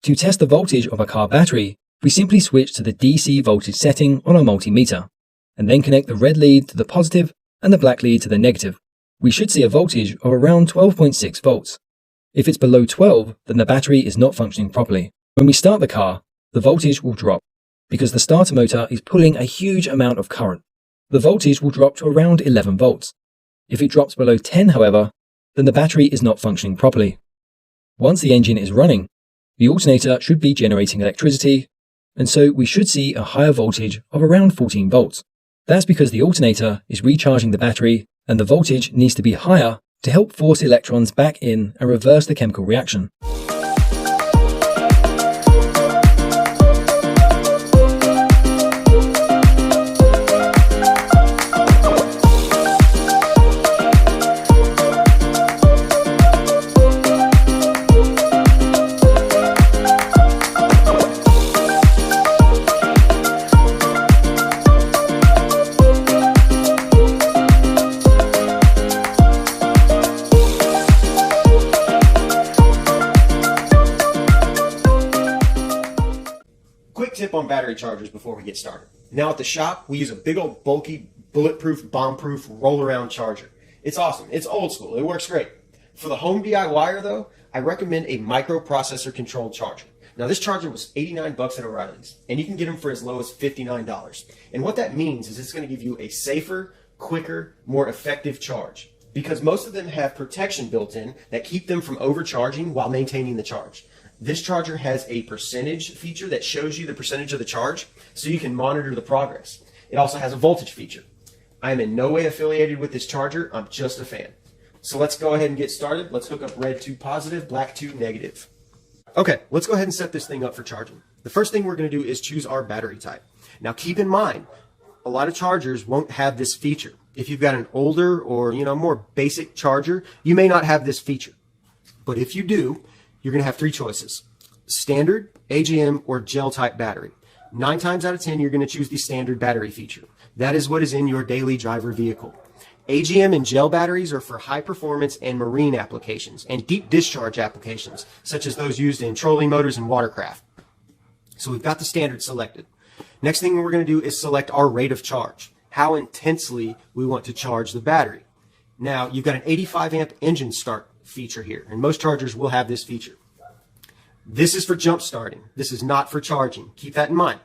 To test the voltage of a car battery, we simply switch to the DC voltage setting on our multimeter, and then connect the red lead to the positive and the black lead to the negative. We should see a voltage of around 12.6 volts. If it's below 12, then the battery is not functioning properly. When we start the car, the voltage will drop, because the starter motor is pulling a huge amount of current. The voltage will drop to around 11 volts. If it drops below 10, however, then the battery is not functioning properly. Once the engine is running, the alternator should be generating electricity, and so we should see a higher voltage of around 14 volts. That's because the alternator is recharging the battery, and the voltage needs to be higher to help force electrons back in and reverse the chemical reaction. Quick tip on battery chargers before we get started. Now at the shop, we use a big old bulky, bulletproof, bomb-proof, roll-around charger. It's awesome. It's old school. It works great. For the home DIYer though, I recommend a microprocessor controlled charger. Now this charger was $89 at O'Reilly's, and you can get them for as low as $59. And what that means is it's going to give you a safer, quicker, more effective charge. Because most of them have protection built in that keep them from overcharging while maintaining the charge. This charger has a percentage feature that shows you the percentage of the charge so you can monitor the progress. It also has a voltage feature. I am in no way affiliated with this charger, I'm just a fan. So let's go ahead and get started. Let's hook up red to positive, black to negative. Okay, let's go ahead and set this thing up for charging. The first thing we're going to do is choose our battery type. Now keep in mind, a lot of chargers won't have this feature. If you've got an older or more basic charger, you may not have this feature. But if you do, you're going to have three choices: standard, AGM, or gel type battery. 9 times out of 10, you're going to choose the standard battery feature. That is what is in your daily driver vehicle. AGM and gel batteries are for high performance and marine applications and deep discharge applications, such as those used in trolling motors and watercraft. So we've got the standard selected. Next thing we're going to do is select our rate of charge, how intensely we want to charge the battery. Now, you've got an 85 amp engine start feature here, and most chargers will have this feature. This is for jump starting. This is not for charging. Keep that in mind.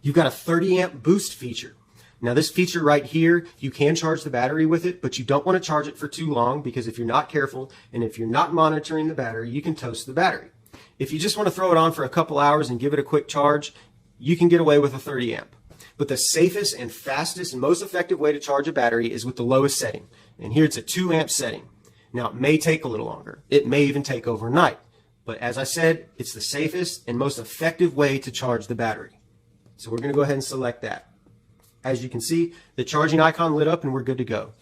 You've got a 30 amp boost feature. Now this feature right here, you can charge the battery with it, but you don't want to charge it for too long, because if you're not careful and if you're not monitoring the battery, you can toast the battery. If you just want to throw it on for a couple hours and give it a quick charge, you can get away with a 30 amp. But the safest and fastest and most effective way to charge a battery is with the lowest setting. And here it's a 2 amp setting. Now, it may take a little longer. It may even take overnight. But as I said, it's the safest and most effective way to charge the battery. So we're going to go ahead and select that. As you can see, the charging icon lit up and we're good to go.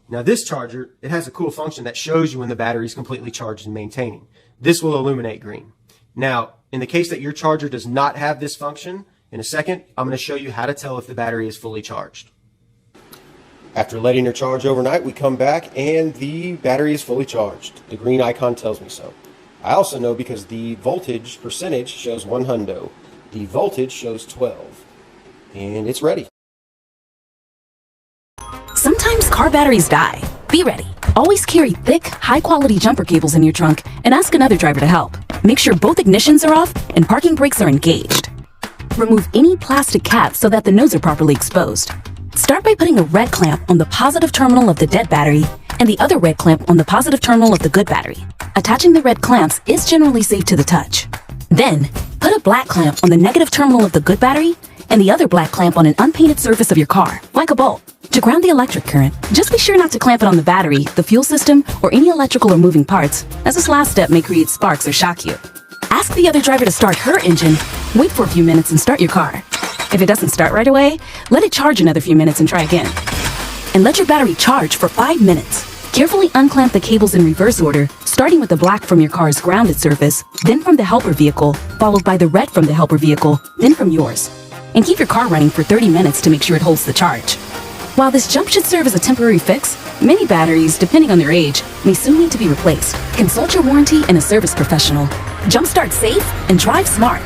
Now this charger, it has a cool function that shows you when the battery is completely charged and maintaining. This will illuminate green. Now, in the case that your charger does not have this function, in a second, I'm going to show you how to tell if the battery is fully charged. After letting her charge overnight, we come back and the battery is fully charged. The green icon tells me so. I also know because the voltage percentage shows 1 hundo. The voltage shows 12. And it's ready. Sometimes car batteries die. Be ready. Always carry thick, high-quality jumper cables in your trunk and ask another driver to help. Make sure both ignitions are off and parking brakes are engaged. Remove any plastic caps so that the nodes are properly exposed. Start by putting a red clamp on the positive terminal of the dead battery and the other red clamp on the positive terminal of the good battery. Attaching the red clamps is generally safe to the touch. Then, put a black clamp on the negative terminal of the good battery and the other black clamp on an unpainted surface of your car, like a bolt. To ground the electric current, just be sure not to clamp it on the battery, the fuel system, or any electrical or moving parts, as this last step may create sparks or shock you. Ask the other driver to start her engine, wait for a few minutes and start your car. If it doesn't start right away, let it charge another few minutes and try again. And let your battery charge for 5 minutes. Carefully unclamp the cables in reverse order, starting with the black from your car's grounded surface, then from the helper vehicle, followed by the red from the helper vehicle, then from yours. And keep your car running for 30 minutes to make sure it holds the charge. While this jump should serve as a temporary fix, many batteries, depending on their age, may soon need to be replaced. Consult your warranty and a service professional. Jumpstart safe and drive smart.